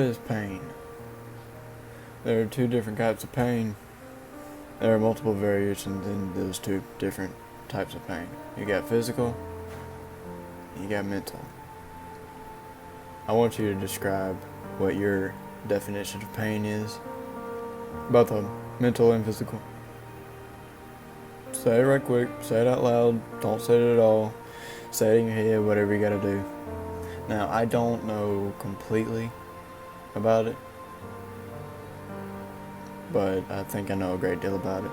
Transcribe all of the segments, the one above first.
is pain? There are two different types of pain. There are multiple variations in those two different types of pain. You got physical, you got mental. I want you to describe what your definition of pain is. Both of them, mental and physical. Say it right quick, say it out loud, don't say it at all. Say it in your head, whatever you gotta do. Now, I don't know completely about it, but I think I know a great deal about it.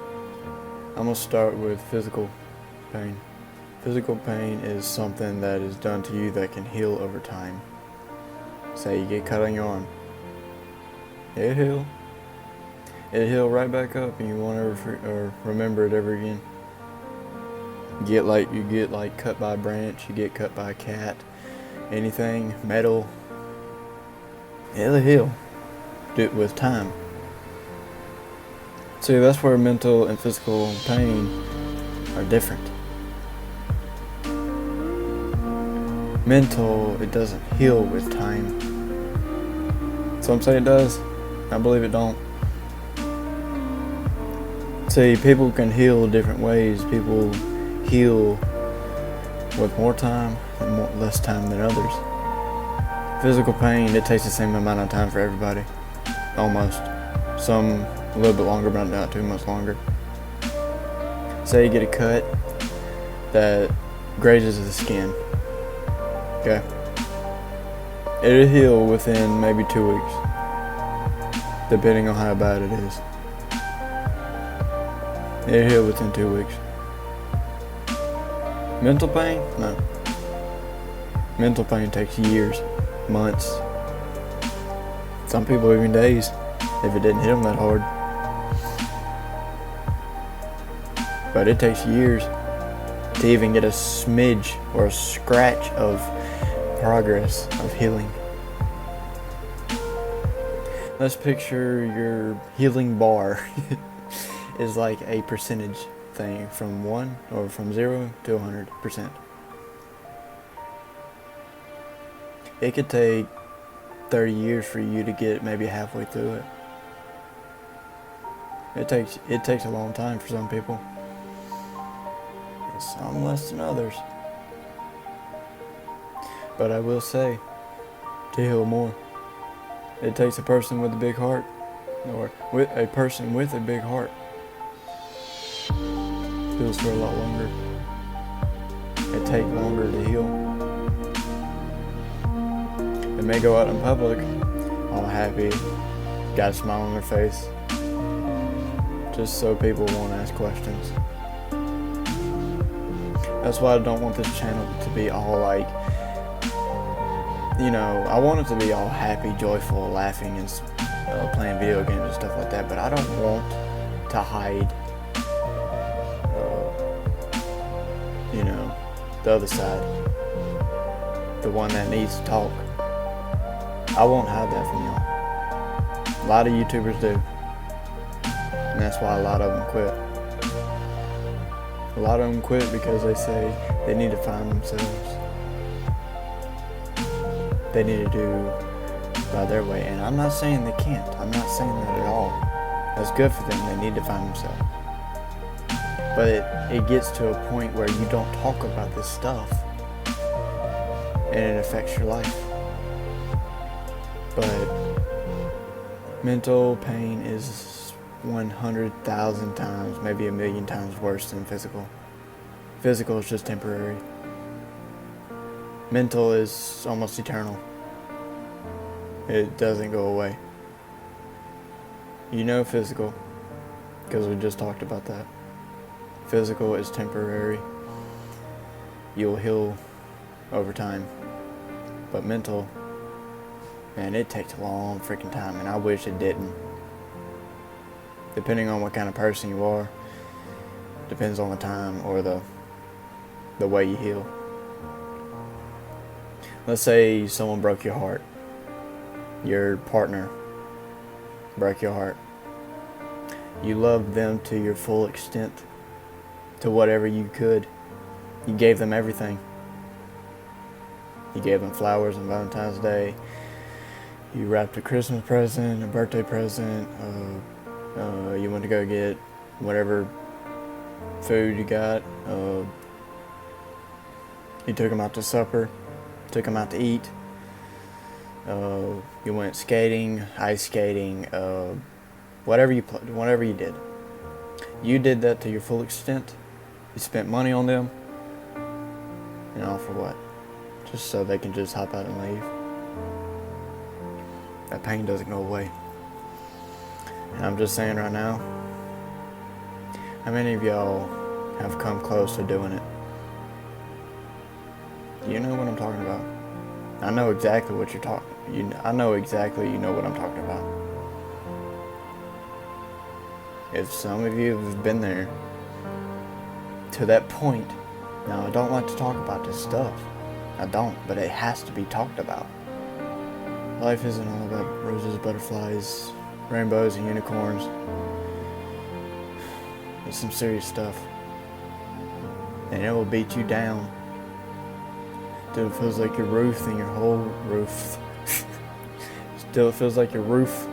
I'm gonna start with physical pain. Physical pain is something that is done to you that can heal over time. Say you get cut on your arm. It'll heal. It'll heal right back up and you won't ever remember it ever again. You get like cut by a branch, you get cut by a cat, anything, metal. It'll heal. Do it with time. See, that's where mental and physical pain are different. Mental, it doesn't heal with time. Some say it does. I believe it don't. See, people can heal different ways. People heal with more time and less time than others. Physical pain, it takes the same amount of time for everybody. Almost. Some a little bit longer, but not too much longer. Say you get a cut that grazes the skin. Okay. It'll heal within maybe 2 weeks, depending on how bad it is. It'll heal within 2 weeks. Mental pain? No. Mental pain takes years, months, some people even days, if it didn't hit them that hard. But it takes years to even get a smidge or a scratch of progress of healing. Let's picture your healing bar is like a percentage thing from 1 or from 0 to 100%. It could take 30 years for you to get maybe halfway through it. It takes a long time for some people. And some less than others. But I will say, to heal more, it takes a person with a big heart, or with a person with a big heart. Heals for a lot longer. It takes longer to heal. They may go out in public, all happy, got a smile on their face, just so people won't ask questions. That's why I don't want this channel to be all like, I want it to be all happy, joyful, laughing, and playing video games and stuff like that, but I don't want to hide, the other side, the one that needs to talk. I won't hide that from y'all. A lot of YouTubers do, and that's why a lot of them quit. A lot of them quit because they say they need to find themselves. They need to do by their way, and I'm not saying they can't. I'm not saying that at all. That's good for them. They need to find themselves. But it gets to a point where you don't talk about this stuff, and it affects your life. But mental pain is 100,000 times, maybe 1,000,000 times worse than physical. Physical is just temporary. Mental is almost eternal. It doesn't go away. Physical, because we just talked about that. Physical is temporary. You'll heal over time. But mental, man, it takes a long freaking time, and I wish it didn't. Depending on what kind of person you are, depends on the time or the way you heal. Let's say someone broke your heart. Your partner broke your heart. You loved them to your full extent, to whatever you could. You gave them everything. You gave them flowers on Valentine's Day. You wrapped a Christmas present, a birthday present, you went to go get whatever food you got, you took them out to supper, took them out to eat, you went skating, ice skating, whatever you did. You did that to your full extent. You spent money on them, and all for what? Just so they can just hop out and leave. That pain doesn't go away. And I'm just saying right now, how many of y'all have come close to doing it? You know what I'm talking about. I know exactly what you're talking. I know exactly you know what I'm talking about. If some of you have been there to that point, now I don't like to talk about this stuff. I don't, but it has to be talked about. Life isn't all about roses, butterflies, rainbows, and unicorns. It's some serious stuff. And it will beat you down till it feels like your roof and your whole roof. Still it feels like your roof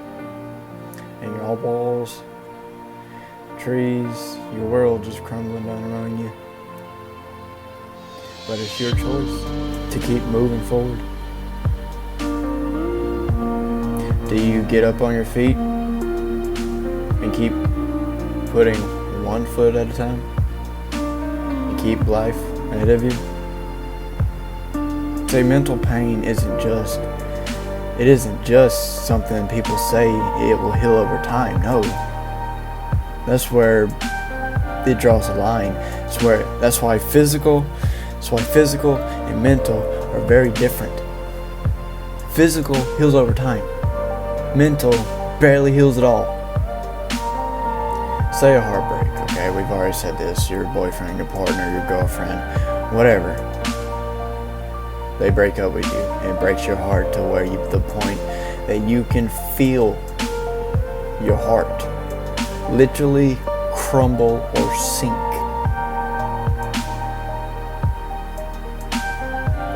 and your all walls, trees, your world just crumbling down around you. But it's your choice to keep moving forward. Do you get up on your feet and keep putting one foot at a time and keep life ahead of you? Say mental pain isn't just something people say it will heal over time. No. That's where it draws a line. That's why physical and mental are very different. Physical heals over time. Mental barely heals at all. Say a heartbreak, okay? We've already said this. Your boyfriend, your partner, your girlfriend, whatever. They break up with you, and it breaks your heart to the point that you can feel your heart literally crumble or sink.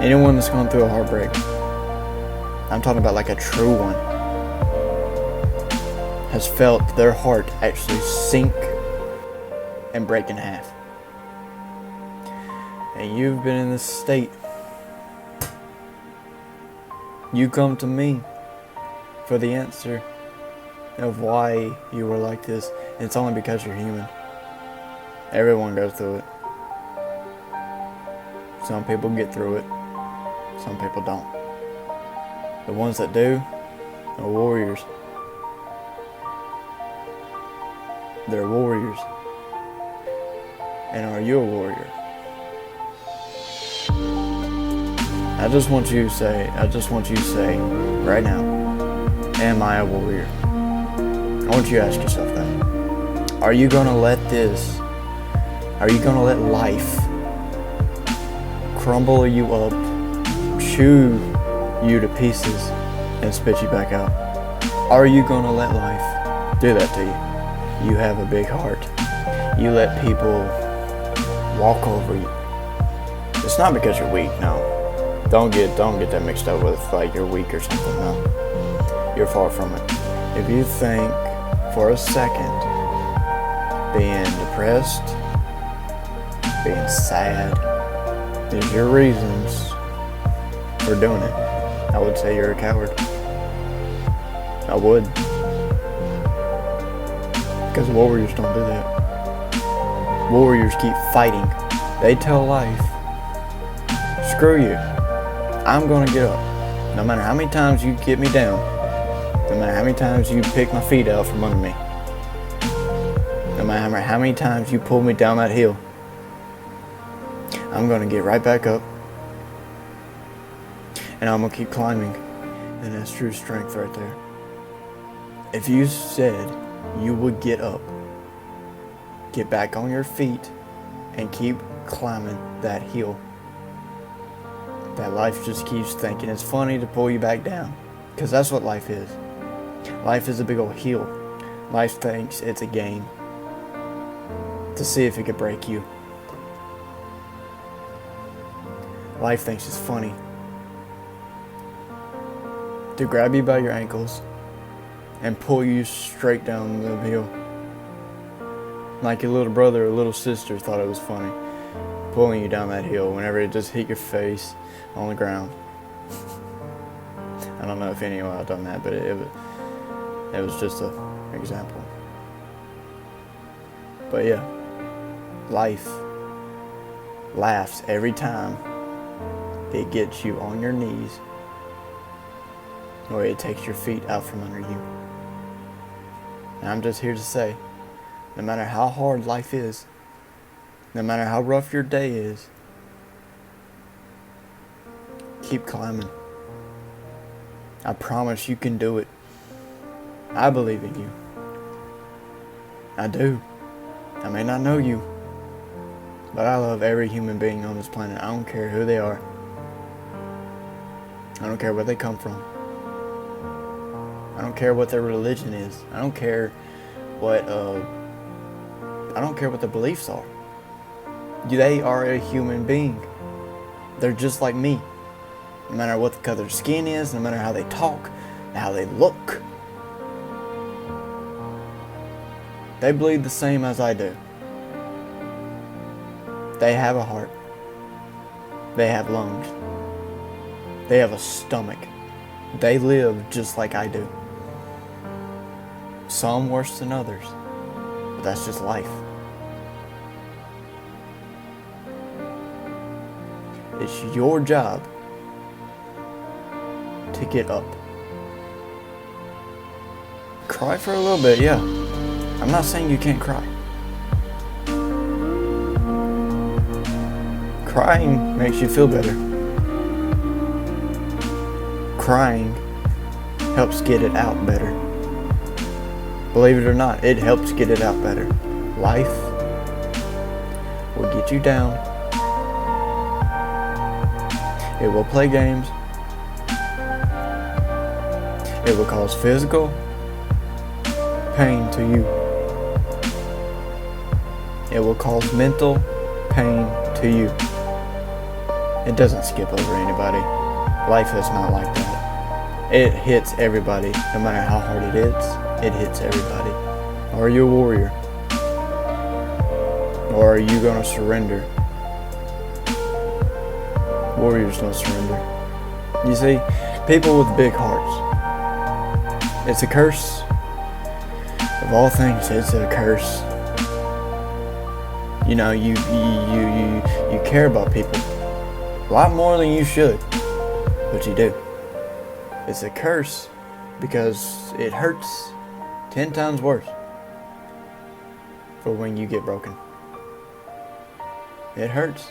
Anyone that's gone through a heartbreak, I'm talking about like a true one, has felt their heart actually sink and break in half. And you've been in this state. You come to me for the answer of why you were like this. And it's only because you're human. Everyone goes through it. Some people get through it. Some people don't. The ones that do are warriors. They're warriors. And are you a warrior? I just want you to say right now, am I a warrior? I want you to ask yourself that. Are you gonna let life crumble you up, chew you to pieces, and spit you back out? Are you gonna let life do that to you? You have a big heart. You let people walk over you. It's not because you're weak, no. Don't get that mixed up with like you're weak or something, no. You're far from it. If you think for a second being depressed, being sad is your reasons for doing it, I would say you're a coward. I would. Because warriors don't do that. Warriors keep fighting. They tell life, screw you. I'm gonna get up. No matter how many times you get me down. No matter how many times you pick my feet out from under me. No matter how many times you pull me down that hill. I'm gonna get right back up. And I'm gonna keep climbing. And that's true strength right there. If you said you would get up, get back on your feet, and keep climbing that hill, that life just keeps thinking it's funny to pull you back down. Because that's what life is. Life is a big old hill. Life thinks it's a game to see if it could break you. Life thinks it's funny to grab you by your ankles and pull you straight down the hill. Like your little brother or little sister thought it was funny, pulling you down that hill whenever it just hit your face on the ground. I don't know if anyone else done that, but it was just an example. But yeah, life laughs every time it gets you on your knees or it takes your feet out from under you. And I'm just here to say, no matter how hard life is, no matter how rough your day is, keep climbing. I promise you can do it. I believe in you. I do. I may not know you, but I love every human being on this planet. I don't care who they are. I don't care where they come from. I don't care what their religion is. I don't care what their beliefs are. They are a human being. They're just like me. No matter what the color of their skin is, no matter how they talk, how they look. They bleed the same as I do. They have a heart. They have lungs. They have a stomach. They live just like I do. Some worse than others, but that's just life. It's your job to get up. Cry for a little bit, yeah. I'm not saying you can't cry. Crying makes you feel better. Crying helps get it out better. Believe it or not, it helps get it out better. Life will get you down. It will play games. It will cause physical pain to you. It will cause mental pain to you. It doesn't skip over anybody. Life is not like that. It hits everybody, no matter how hard it is. It hits everybody. Are you a warrior? Or are you going to surrender? Warriors don't surrender. You see, people with big hearts. It's a curse. Of all things, it's a curse. You know, you care about people a lot more than you should, but you do. It's a curse because it hurts 10 times worse for when you get broken. It hurts.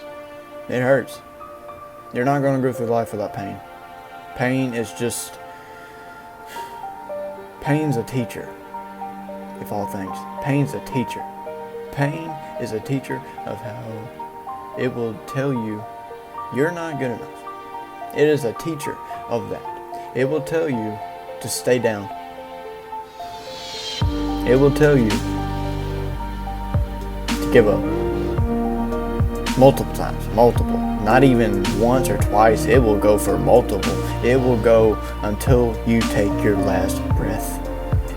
It hurts. You're not going to go through life without pain. Pain is just... Pain's a teacher, if all things. Pain's a teacher. Pain is a teacher of how it will tell you you're not good enough. It is a teacher of that. It will tell you to stay down. It will tell you to give up. Multiple times. Multiple. Not even once or twice. It will go for multiple. It will go until you take your last breath.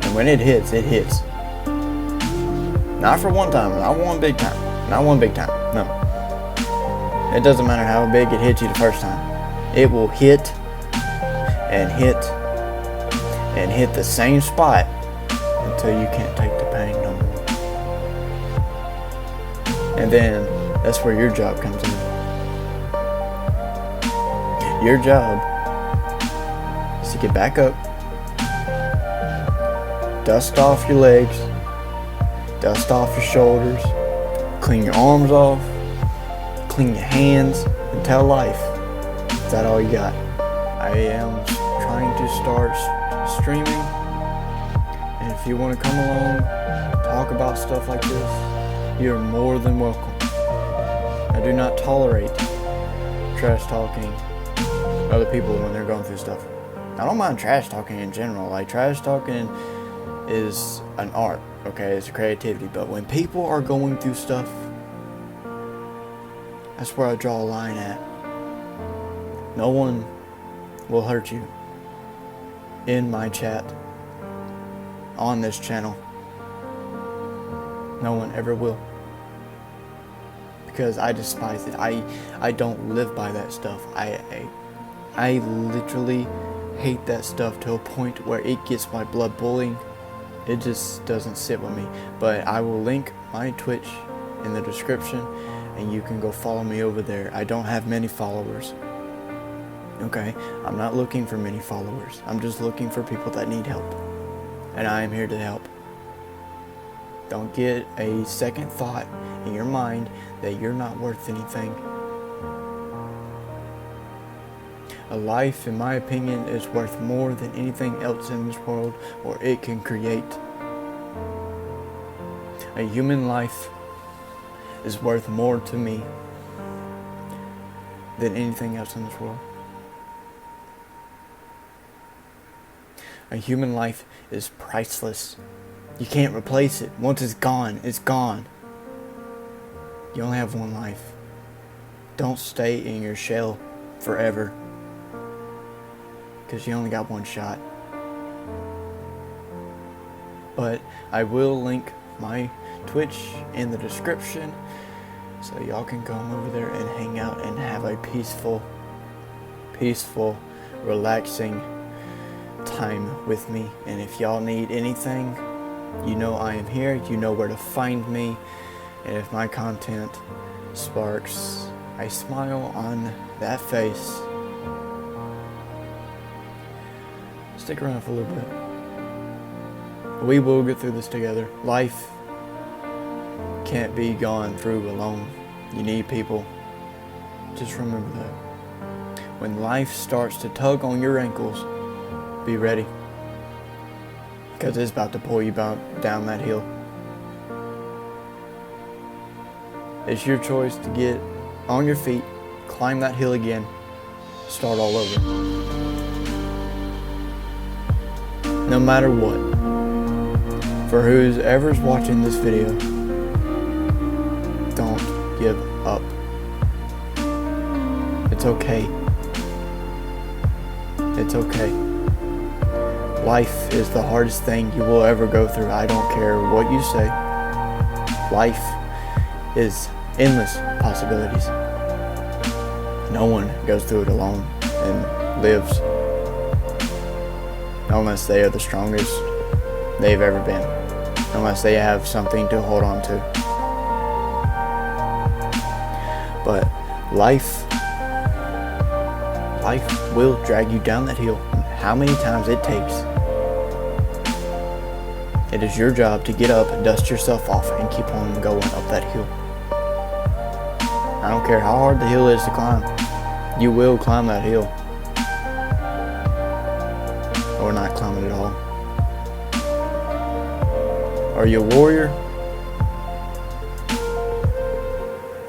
And when it hits, it hits. Not for one time. Not one big time. Not one big time. No. It doesn't matter how big it hits you the first time. It will hit and hit and hit the same spot until you can't take the pain no more. And then that's where your job comes in. Your job is to get back up, dust off your legs, dust off your shoulders, clean your arms off, clean your hands, and tell life, is that all you got? I am trying to start streaming, and if you want to come along, talk about stuff like this, you're more than welcome. I do not tolerate trash talking other people when they're going through stuff. I don't mind trash talking in general. Like, trash talking is an art, okay? It's a creativity. But when people are going through stuff, that's where I draw a line at. No one will hurt you. in my chat on this channel. No one ever will. Because I despise it. I don't live by that stuff. I literally hate that stuff to a point where it gets my blood boiling. It just doesn't sit with me. But I will link my Twitch in the description, and you can go follow me over there. I don't have many followers. Okay? I'm not looking for many followers. I'm just looking for people that need help. And I am here to help. Don't get a second thought in your mind that you're not worth anything. A life, in my opinion, is worth more than anything else in this world or it can create. A human life is worth more to me than anything else in this world. A human life is priceless. You can't replace it. Once it's gone, it's gone. You only have one life. Don't stay in your shell forever, because you only got one shot. But I will link my Twitch in the description, so y'all can come over there and hang out and have a peaceful, relaxing time with me. And if y'all need anything, you know I am here. You know where to find me. And if my content sparks a smile on that face, stick around for a little bit. We will get through this together. Life can't be gone through alone. You need people. Just remember that. When life starts to tug on your ankles, be ready. Because it's about to pull you down that hill. It's your choice to get on your feet, climb that hill again, start all over. No matter what. For whoever's watching this video, don't give up. It's okay. It's okay. Life is the hardest thing you will ever go through. I don't care what you say. Life is endless possibilities. No one goes through it alone and lives, unless they are the strongest they've ever been, unless they have something to hold on to. But life will drag you down that hill how many times it takes. It is your job to get up, dust yourself off, and keep on going up that hill. I don't care how hard the hill is to climb. You will climb that hill. Or not climb it at all. Are you a warrior?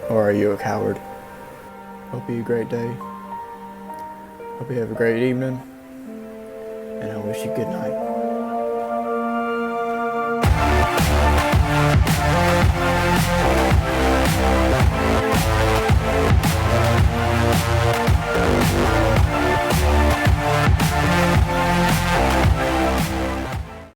Or are you a coward? Hope you have a great day. Hope you have a great evening. And I wish you good night.